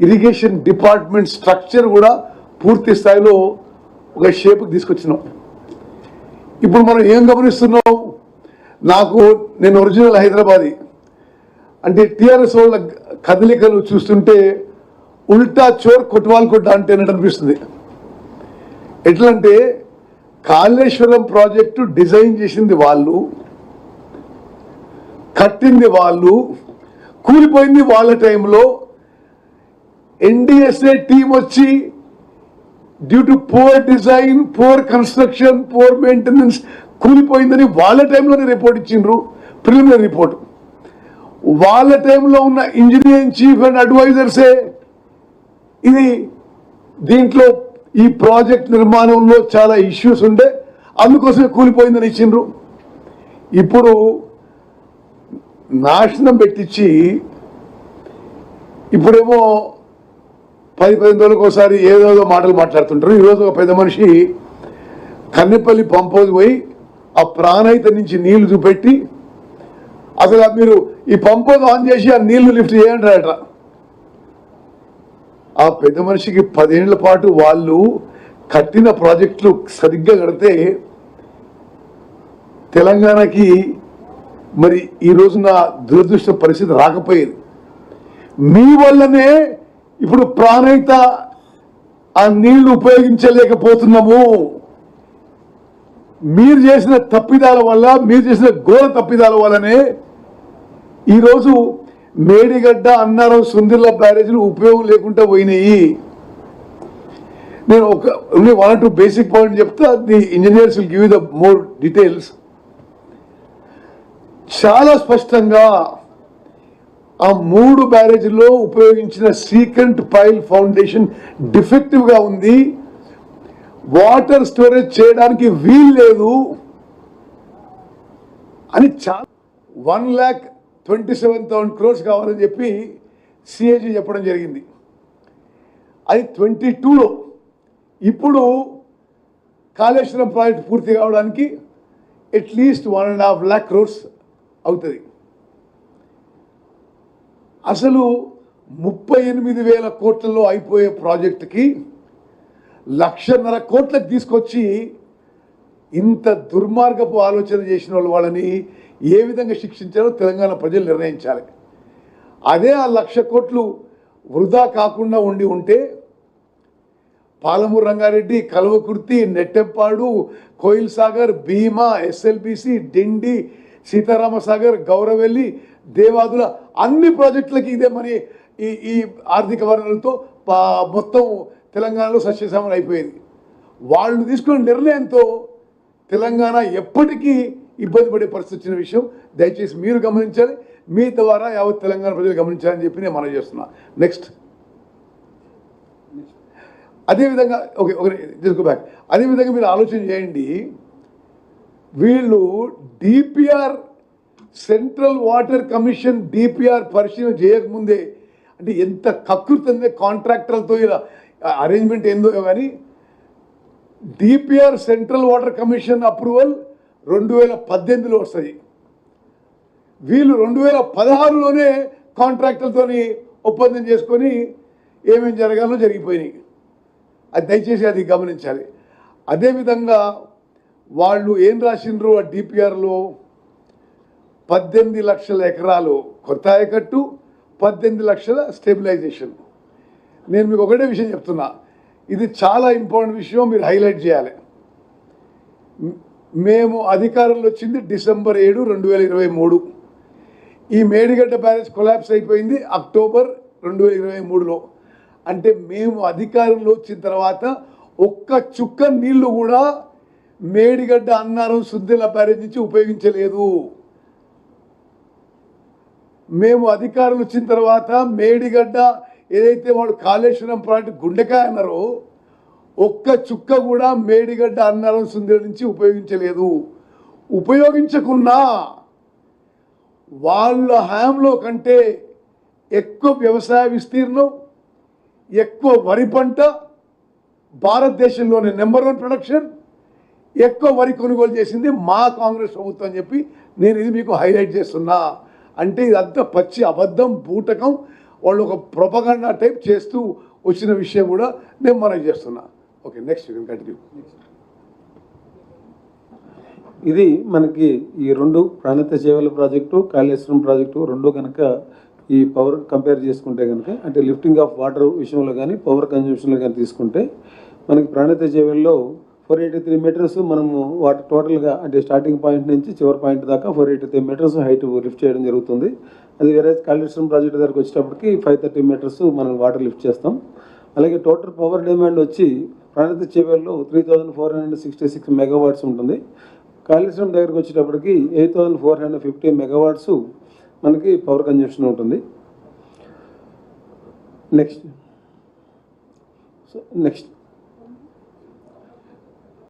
Irrigation department structure కూడా పూర్తి స్థాయిలో ఒక షేప్కి తీసుకొచ్చినాం. ఇప్పుడు మనం ఏం గమనిస్తున్నాం, నేను ఒరిజినల్ హైదరాబాదీ, అంటే టీఆర్ఎస్ వాళ్ళ కదలికలు చూస్తుంటే ఉల్టా చోర్ కొట్వాల్ కొట్ట అంటే అనిపిస్తుంది. ఎట్లంటే కాళేశ్వరం ప్రాజెక్టు డిజైన్ చేసింది వాళ్ళు, కట్టింది వాళ్ళు, కూలిపోయింది వాళ్ళ టైంలో. ఎన్డీఎస్ఏ టీం వచ్చి due to poor design, poor construction, poor maintenance కూలిపోయిందని వాళ్ళ టైంలోనే రిపోర్ట్ ఇచ్చిండ్రు, ప్రిలిమినరీ రిపోర్ట్. వాళ్ళ టైంలో ఉన్న ఇంజనీరింగ్ చీఫ్ అండ్ అడ్వైజర్సే ఇది దీంట్లో ఈ ప్రాజెక్ట్ నిర్మాణంలో చాలా ఇష్యూస్ ఉండే అందుకోసమే కూలిపోయిందని ఇచ్చిండ్రు. ఇప్పుడు నాశనం పెట్టించి ఇప్పుడేమో 10-15 రోజులకు ఒకసారి ఏదో మాటలు మాట్లాడుతుంటారు. ఈరోజు ఒక పెద్ద మనిషి కన్నెపల్లి పంప్ హౌస్ పోయి ఆ ప్రాణహిత నుంచి నీళ్లు చూపెట్టి అసలు మీరు ఈ పంప్ హౌస్ ఆన్ చేసి ఆ నీళ్లు లిఫ్ట్ చేయంటారట. ఆ పెద్ద మనిషికి 10 ఏళ్ల పాటు వాళ్ళు కట్టిన ప్రాజెక్టులు సరిగ్గా కడితే తెలంగాణకి మరి ఈ రోజున దురదృష్ట పరిస్థితి రాకపోయేది. మీ వల్లనే ఇప్పుడు ప్రాణహిత ఆ నీళ్లు ఉపయోగించలేకపోతున్నాము. మీరు చేసిన తప్పిదాల వల్ల, మీరు చేసిన ఘోర తప్పిదాల వల్లనే ఈరోజు మేడిగడ్డ, అన్నారం, సుందిర్ల బ్యారేజీలు ఉపయోగం లేకుండా పోయినాయి. నేను ఓన్లీ 1 or 2 బేసిక్ పాయింట్ చెప్తా, the engineers will give you the more details. చాలా స్పష్టంగా ఆ 3 బ్యారేజీల్లో ఉపయోగించిన సీక్రెంట్ పైల్ ఫౌండేషన్ డిఫెక్టివ్ గా ఉంది, వాటర్ స్టోరేజ్ చేయడానికి వీలు లేదు అని. చాలా 1,27,000 crores కావాలని చెప్పి సిఏజీ చెప్పడం జరిగింది. అది 22లో. ఇప్పుడు కాళేశ్వరం ప్రాజెక్ట్ పూర్తి కావడానికి అట్లీస్ట్ 1.5 lakh crores అవుతుంది. అసలు 38,000 కోట్లలో అయిపోయే ప్రాజెక్టుకి 1,50,000 కోట్లకు తీసుకొచ్చి ఇంత దుర్మార్గపు ఆలోచన చేసిన వాళ్ళని ఏ విధంగా శిక్షించారో తెలంగాణ ప్రజలు నిర్ణయించాలి. అదే ఆ 1,00,000 కోట్లు వృధా కాకుండా ఉంటే పాలమూరు రంగారెడ్డి, కల్వకుర్తి, నెట్టెంపాడు, కోయిల్ సాగర్, భీమా, ఎస్ఎల్బిసి, డిండి, సీతారామసాగర్, గౌరవెల్లి, దేవాదుల అన్ని ప్రాజెక్టులకి ఇదే మరి ఈ ఆర్థిక వనరులతో మొత్తం తెలంగాణలో సస్యశ్యామలం అయిపోయింది. వాళ్ళు తీసుకున్న నిర్ణయంతో తెలంగాణ ఎప్పటికీ ఇబ్బంది పడే పరిస్థితి వచ్చిన విషయం దయచేసి మీరు గమనించాలి, మీ ద్వారా యావత్ తెలంగాణ ప్రజలు గమనించాలని చెప్పి నేను మనం చేస్తున్నా. నెక్స్ట్ అదేవిధంగా తీసుకో బ్యాక్. అదేవిధంగా మీరు ఆలోచన చేయండి, వీళ్ళు DPR, central water commission DPR పరిశీలన చేయకముందే, అంటే ఎంత కకృతందే కాంట్రాక్టర్లతో ఇలా అరేంజ్మెంట్ ఏందో కానీ, DPR central water commission approval 2018లో వస్తుంది. వీళ్ళు 2016లోనే కాంట్రాక్టర్లతోని ఒప్పందం చేసుకొని ఏమేమి జరగాలో జరిగిపోయినాయి. అది దయచేసి అది గమనించాలి. అదేవిధంగా వాళ్ళు ఏం రాసిండ్రు ఆ డిపిఆర్లో, 18 లక్షల ఎకరాలు కొత్త ఆయకట్టు, 18 లక్షల స్టెబిలైజేషన్. నేను మీకు ఒకటే విషయం చెప్తున్నా, ఇది చాలా ఇంపార్టెంట్ విషయం, మీరు హైలైట్ చేయాలి. మేము అధికారంలో వచ్చింది December 7, 2023. ఈ మేడిగడ్డ బ్యారేజ్ కొలాప్స్ అయిపోయింది October 2023లో. అంటే మేము అధికారంలో వచ్చిన తర్వాత ఒక్క చుక్క నీళ్లు కూడా మేడిగడ్డ, అన్నారం, సుందిర్ల బ్యారేజ్ నుంచి ఉపయోగించలేదు. మేము అధికారం వచ్చిన తర్వాత మేడిగడ్డ ఏదైతే వాళ్ళు కాళేశ్వరం ప్రాజెక్టు గుండెకాయ అన్నారో ఒక్క చుక్క కూడా మేడిగడ్డ, అన్నారం, సుందిర్ల నుంచి ఉపయోగించలేదు. ఉపయోగించకున్నా వాళ్ళ హయాంలో కంటే ఎక్కువ వ్యవసాయ విస్తీర్ణం, ఎక్కువ వరి పంట, భారతదేశంలోనే నెంబర్ 1 ప్రొడక్షన్, ఎక్కువ వరి కొనుగోలు చేసింది మా కాంగ్రెస్ ప్రభుత్వం అని చెప్పి నేను ఇది మీకు హైలైట్ చేస్తున్నా. అంటే ఇదంతా పచ్చి అబద్ధం, బూటకం. వాళ్ళు ఒక ప్రొపగండా టైప్ చేస్తూ వచ్చిన విషయం కూడా నేను మనకి చేస్తున్నా. Okay, next you can continue. ఇది మనకి ఈ రెండు ప్రాణిత చేవల ప్రాజెక్టు, కాళేశ్వరం ప్రాజెక్టు రెండు కనుక ఈ పవర్ కంపేర్ చేసుకుంటే కనుక, అంటే లిఫ్టింగ్ ఆఫ్ వాటర్ విషయంలో కానీ పవర్ కన్జంప్షన్లో కానీ తీసుకుంటే మనకి ప్రాణిత చేవల్లో 483 మీటర్స్ మనము వాటర్ టోటల్గా, అంటే స్టార్టింగ్ పాయింట్ నుంచి చివరి పాయింట్ దాకా 483 మీటర్స్ హైట్ లిఫ్ట్ చేయడం జరుగుతుంది. అది వేరే కాళేశ్వరం ప్రాజెక్ట్ దగ్గరకు వచ్చేటప్పటికి 530 మీటర్స్ మనం వాటర్ లిఫ్ట్ చేస్తాం. అలాగే టోటల్ పవర్ డిమాండ్ వచ్చి ప్రాణిత చేవల్లో 3466 మెగావాట్స్ ఉంటుంది. కాళేశ్వరం దగ్గరకు వచ్చేటప్పటికి 8450 మెగావాట్స్ మనకి పవర్ కన్జంప్షన్ ఉంటుంది. నెక్స్ట్